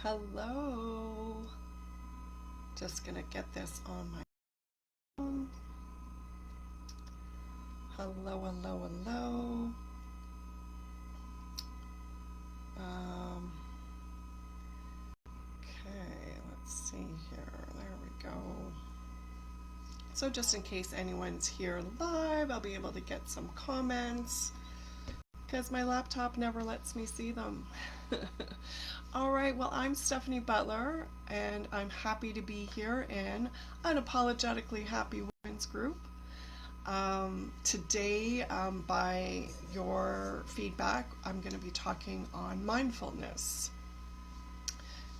Hello. Just gonna get this on my phone. Hello, hello, hello. Um, okay, let's see here. There we go. So just in case anyone's here live, I'll be able to get some comments because my laptop never lets me see them. All right, well, I'm Stephanie Butler, and I'm happy to be here in Unapologetically Happy Women's Group. Today, by your feedback, I'm going to be talking on mindfulness.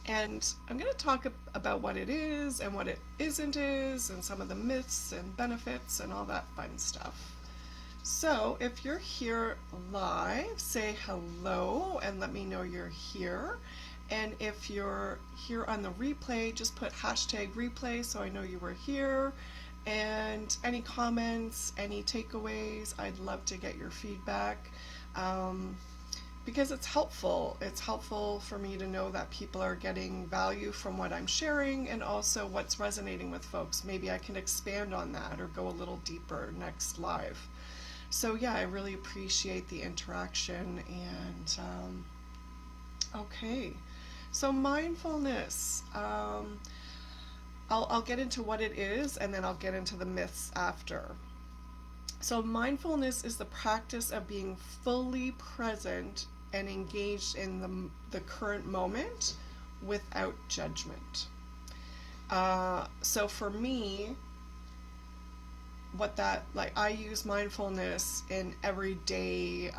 And I'm going to talk about what it is and what it isn't is, and some of the myths and benefits and all that fun stuff. So if you're here live, say hello and let me know you're here. And if you're here on the replay, just put hashtag replay so I know you were here. And any comments, any takeaways, I'd love to get your feedback because it's helpful. It's helpful for me to know that people are getting value from what I'm sharing and also what's resonating with folks. Maybe I can expand on that or go a little deeper next live. So yeah, I really appreciate the interaction. And okay, so mindfulness. I'll get into what it is and then I'll get into the myths after. So mindfulness is the practice of being fully present and engaged in the current moment without judgment. So for me, I use mindfulness in everyday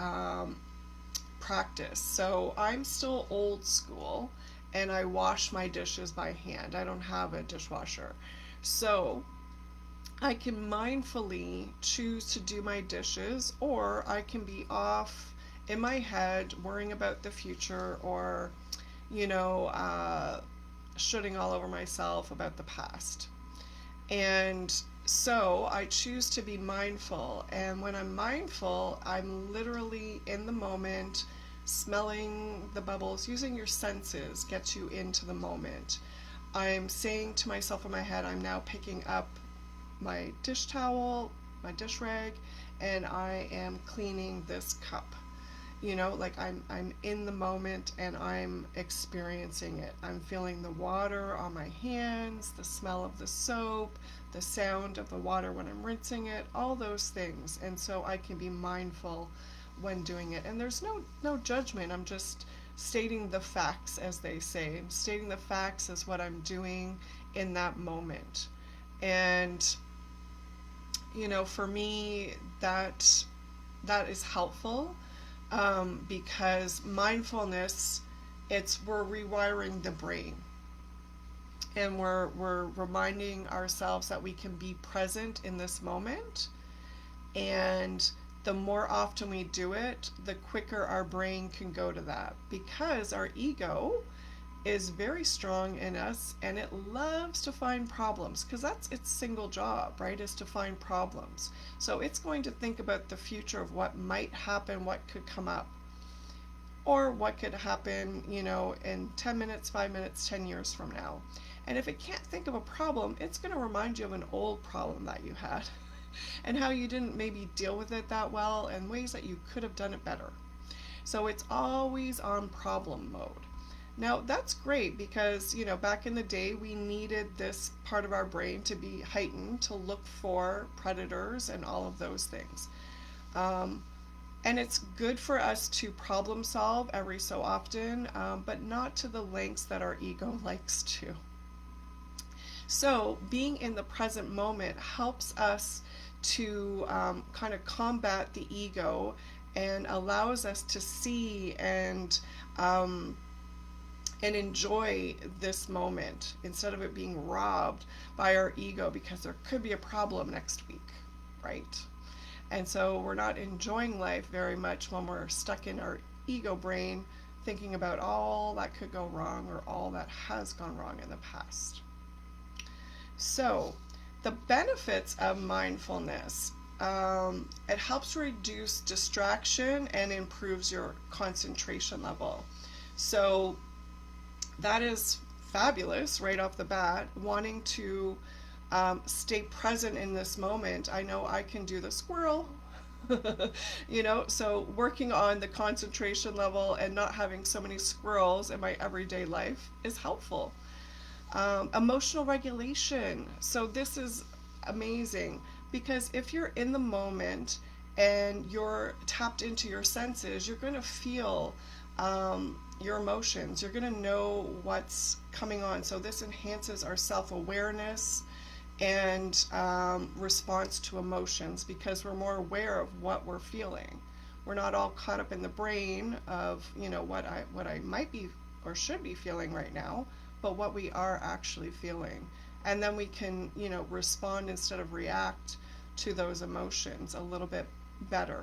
practice. So I'm still old school and I wash my dishes by hand. I don't have a dishwasher. So I can mindfully choose to do my dishes, or I can be off in my head worrying about the future, or shooting all over myself about the past. And so I choose to be mindful, and when I'm mindful, I'm literally in the moment, smelling the bubbles. Using your senses gets you into the moment. I'm saying to myself in my head, I'm now picking up my dish towel, my dish rag, and I am cleaning this cup. I'm in the moment and I'm experiencing it. I'm feeling the water on my hands, the smell of the soap, the sound of the water when I'm rinsing it, all those things. And so I can be mindful when doing it. And there's no judgment. I'm just stating the facts, as they say. I'm stating the facts as what I'm doing in that moment. And for me, that is helpful. Because mindfulness, we're rewiring the brain, and we're reminding ourselves that we can be present in this moment, and the more often we do it, the quicker our brain can go to that, because our ego is very strong in us and it loves to find problems, because that's its single job, right, is to find problems. So it's going to think about the future of what might happen, what could come up, or what could happen, in 10 minutes, 5 minutes, 10 years from now. And if it can't think of a problem, it's going to remind you of an old problem that you had and how you didn't maybe deal with it that well, and ways that you could have done it better. So it's always on problem mode. Now, that's great because, back in the day, we needed this part of our brain to be heightened to look for predators and all of those things. And it's good for us to problem solve every so often, but not to the lengths that our ego likes to. So being in the present moment helps us to kind of combat the ego and allows us to see and enjoy this moment instead of it being robbed by our ego, because there could be a problem next week, right? And so we're not enjoying life very much when we're stuck in our ego brain thinking about all that could go wrong or all that has gone wrong in the past. So the benefits of mindfulness, it helps reduce distraction and improves your concentration level. So that is fabulous right off the bat. Wanting to stay present in this moment. I know I can do the squirrel. So working on the concentration level and not having so many squirrels in my everyday life is helpful. Emotional regulation. So this is amazing because if you're in the moment and you're tapped into your senses, you're going to feel your emotions. You're going to know what's coming on. So this enhances our self-awareness and response to emotions because we're more aware of what we're feeling. We're not all caught up in the brain of what I might be or should be feeling right now, but what we are actually feeling. And then we can respond instead of react to those emotions a little bit better.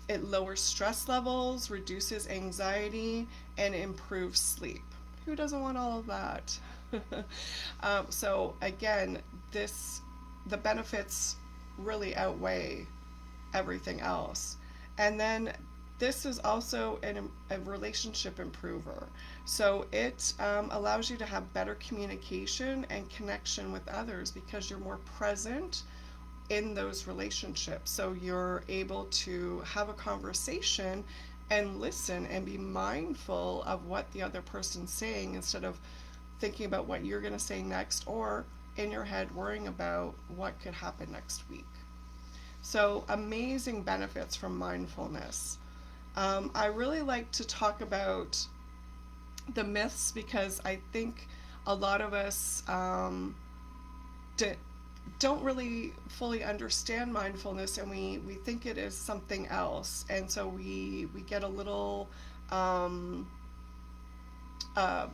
It lowers stress levels, reduces anxiety, and improves sleep. Who doesn't want all of that? So again, the benefits really outweigh everything else. And then this is also a relationship improver. So it allows you to have better communication and connection with others because you're more present in those relationships. So you're able to have a conversation and listen and be mindful of what the other person's saying instead of thinking about what you're going to say next or in your head worrying about what could happen next week. So amazing benefits from mindfulness. I really like to talk about the myths because I think a lot of us don't really fully understand mindfulness, and we think it is something else, and so we get a little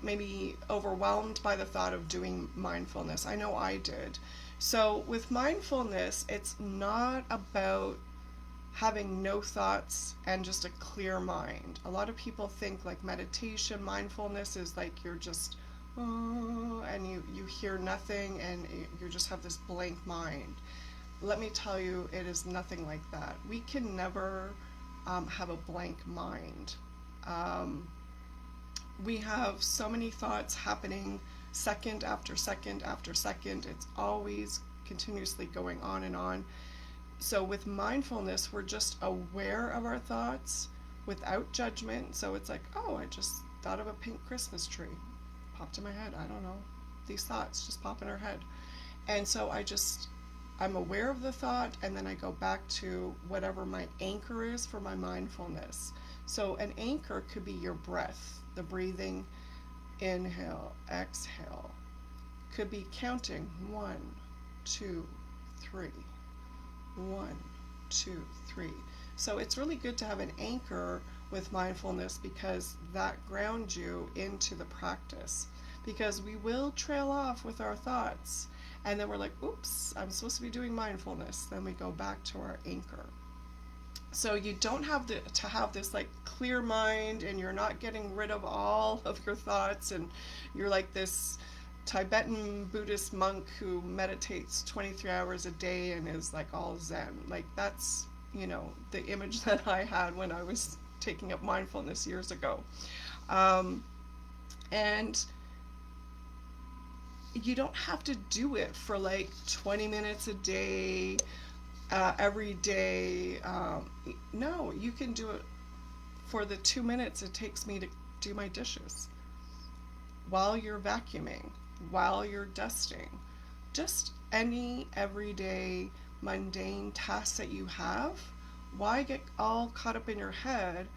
maybe overwhelmed by the thought of doing mindfulness. I know I did. So with mindfulness, it's not about having no thoughts and just a clear mind. A lot of people think like meditation, mindfulness is like you're just and you hear nothing and you just have this blank mind. Let me tell you, it is nothing like that. We can never have a blank mind. We have so many thoughts happening second after second after second. It's always continuously going on and on. So with mindfulness, we're just aware of our thoughts without judgment. So it's like, oh, I just thought of a pink Christmas tree. Popped in my head. I don't know. These thoughts just pop in our head. And so I'm aware of the thought, and then I go back to whatever my anchor is for my mindfulness. So an anchor could be your breath, the breathing, inhale, exhale. Could be counting 1, 2, 3. 1, 2, 3. So it's really good to have an anchor with mindfulness because that grounds you into the practice. Because we will trail off with our thoughts, and then we're like, oops, I'm supposed to be doing mindfulness. Then we go back to our anchor. So you don't have to have this like clear mind, and you're not getting rid of all of your thoughts, and you're like this Tibetan Buddhist monk who meditates 23 hours a day and is like all zen. Like that's, the image that I had when I was taking up mindfulness years ago. And you don't have to do it for like 20 minutes a day, every day. No, you can do it for the 2 minutes it takes me to do my dishes, while you're vacuuming, while you're dusting. Just any everyday mundane tasks that you have. Why get all caught up in your head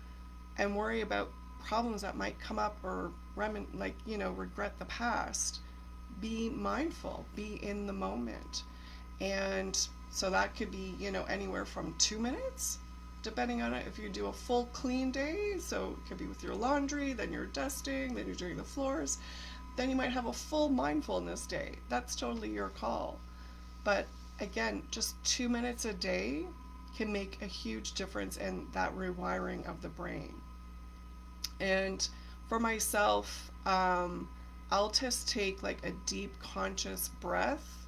and worry about problems that might come up or regret the past? Be mindful, be in the moment. And so that could be, anywhere from 2 minutes, depending on it. If you do a full clean day, so it could be with your laundry, then you're dusting, then you're doing the floors, then you might have a full mindfulness day. That's totally your call. But again, just 2 minutes a day can make a huge difference in that rewiring of the brain. And for myself, I'll just take like a deep conscious breath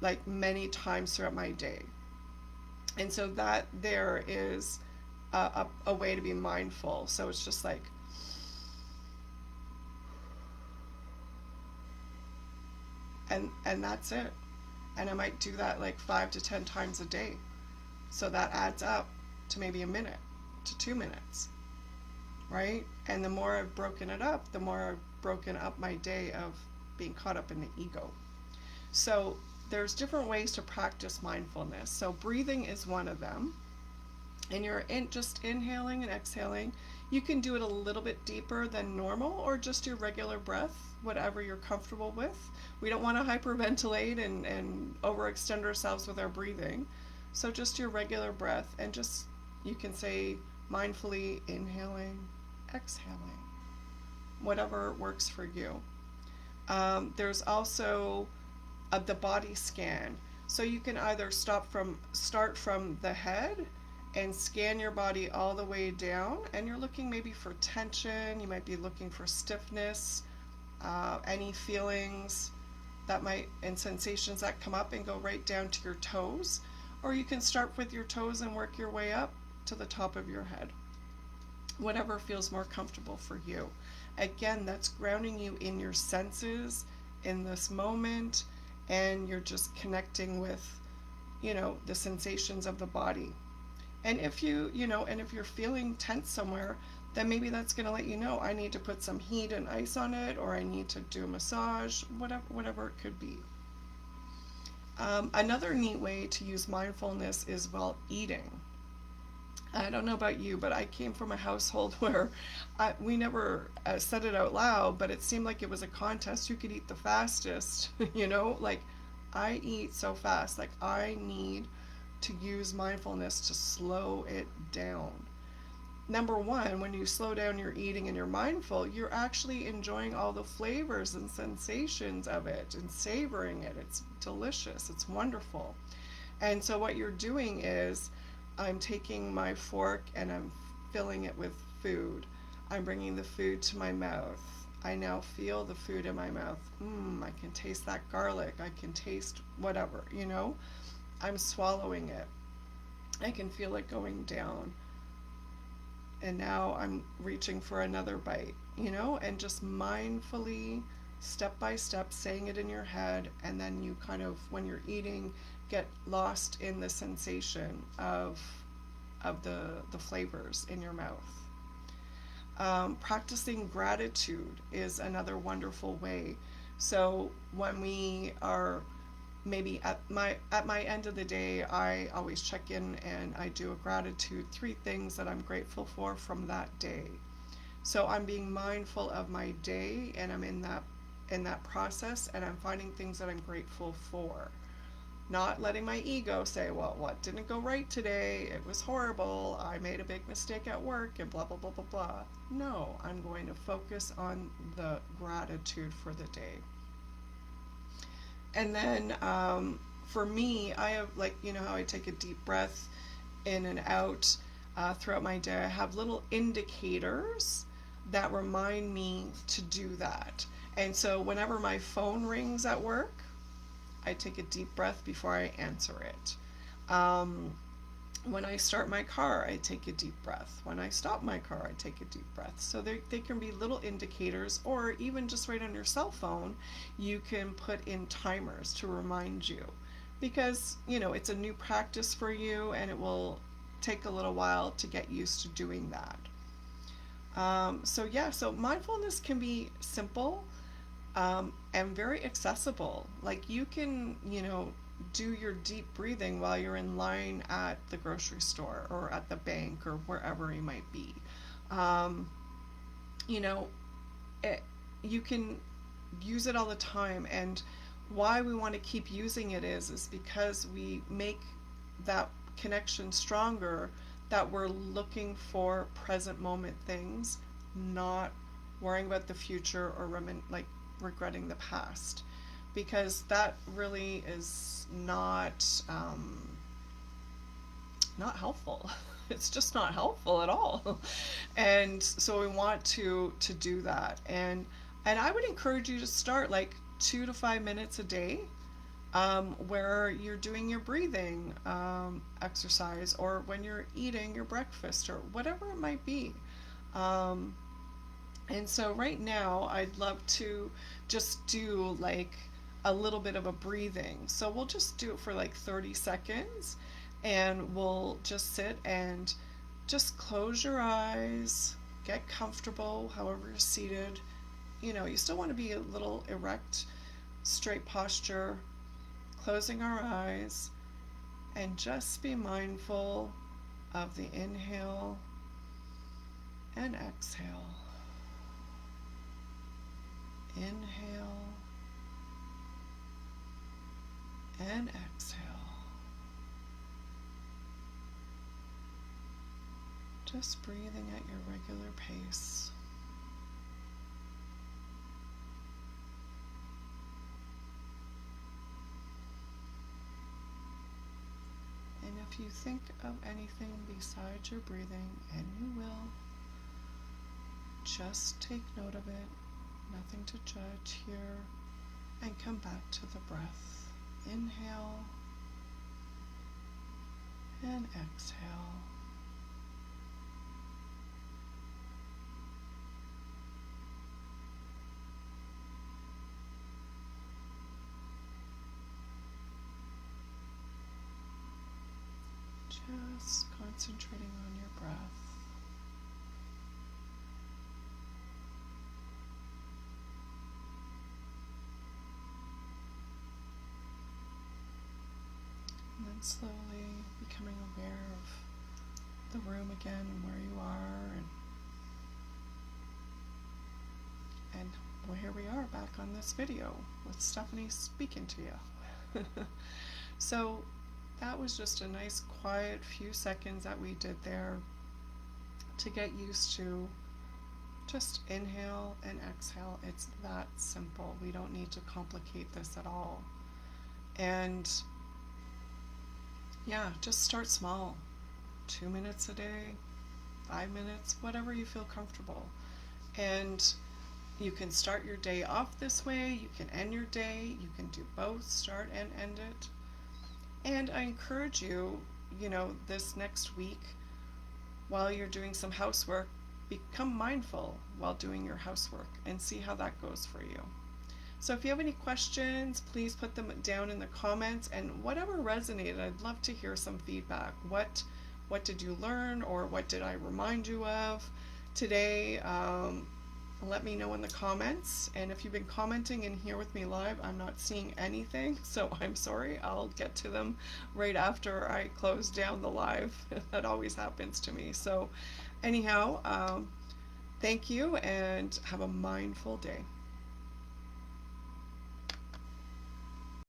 like many times throughout my day. And so that there is a way to be mindful. So it's just like and that's it. And I might do that like 5 to 10 times a day. So that adds up to maybe a minute to 2 minutes, right? And the more I've broken it up, the more I've broken up my day of being caught up in the ego. So there's different ways to practice mindfulness. So breathing is one of them. And you're just inhaling and exhaling. You can do it a little bit deeper than normal or just your regular breath, whatever you're comfortable with. We don't want to hyperventilate and overextend ourselves with our breathing. So just your regular breath, and just, you can say mindfully inhaling, exhaling, whatever works for you. There's also the body scan. So you can either start from the head and scan your body all the way down, and you're looking maybe for tension, you might be looking for stiffness, any feelings that might, and sensations that come up, and go right down to your toes. Or you can start with your toes and work your way up to the top of your head. Whatever feels more comfortable for you. Again, that's grounding you in your senses, in this moment, and you're just connecting with, the sensations of the body. And if if you're feeling tense somewhere, then maybe that's going to let you know, I need to put some heat and ice on it, or I need to do a massage, whatever it could be. Another neat way to use mindfulness is while eating. I don't know about you, but I came from a household where we never said it out loud, but it seemed like it was a contest. Who could eat the fastest? Like, I eat so fast. Like, I need to use mindfulness to slow it down. Number one, when you slow down your eating and you're mindful, you're actually enjoying all the flavors and sensations of it and savoring it. It's delicious. It's wonderful. And so what you're doing is, I'm taking my fork and I'm filling it with food. I'm bringing the food to my mouth. I now feel the food in my mouth. I can taste that garlic. I can taste whatever, I'm swallowing it. I can feel it going down. And now I'm reaching for another bite, and just mindfully, step by step, saying it in your head, and then you kind of, when you're eating, get lost in the sensation of the flavors in your mouth. Practicing gratitude is another wonderful way. So when we are maybe at my end of the day, I always check in and I do a gratitude, 3 things that I'm grateful for from that day. So I'm being mindful of my day, and I'm in that process, and I'm finding things that I'm grateful for. Not letting my ego say, well, what didn't go right today? It was horrible. I made a big mistake at work and blah, blah, blah, blah, blah. No, I'm going to focus on the gratitude for the day. And then for me, I have, like, how I take a deep breath in and out throughout my day. I have little indicators that remind me to do that. And so whenever my phone rings at work, I take a deep breath before I answer it. When I start my car, I take a deep breath. When I stop my car, I take a deep breath. So they can be little indicators, or even just right on your cell phone, you can put in timers to remind you. Because, it's a new practice for you, and it will take a little while to get used to doing that. So mindfulness can be simple and very accessible. Like, you can, do your deep breathing while you're in line at the grocery store or at the bank or wherever you might be. You can use it all the time, and why we want to keep using it is because we make that connection stronger, that we're looking for present moment things, not worrying about the future or regretting the past, because that really is not helpful. It's just not helpful at all. And so we want to do that, and I would encourage you to start like 2 to 5 minutes a day, where you're doing your breathing exercise, or when you're eating your breakfast, or whatever it might be. And so right now, I'd love to just do like a little bit of a breathing. So we'll just do it for like 30 seconds, and we'll just sit and just close your eyes, get comfortable however you're seated. You know, you still want to be a little erect, straight posture, closing our eyes, and just be mindful of the inhale and exhale. Inhale and exhale. Just breathing at your regular pace. And if you think of anything besides your breathing, and you will, just take note of it. Nothing to judge here. And come back to the breath. Inhale and exhale. Just concentrating on your breath. And then slowly becoming aware of the room again and where you are. And well, here we are back on this video with Stephanie speaking to you. So that was just a nice quiet few seconds that we did there to get used to just inhale and exhale. It's that simple. We don't need to complicate this at all. And yeah, just start small. 2 minutes a day, 5 minutes, whatever you feel comfortable. And you can start your day off this way, you can end your day, you can do both, start and end it. And I encourage you, this next week, while you're doing some housework, become mindful while doing your housework and see how that goes for you. So if you have any questions, please put them down in the comments, and whatever resonated, I'd love to hear some feedback. What did you learn, or what did I remind you of today? Let me know in the comments. And if you've been commenting in here with me live, I'm not seeing anything, so I'm sorry. I'll get to them right after I close down the live. That always happens to me. So anyhow, thank you, and have a mindful day.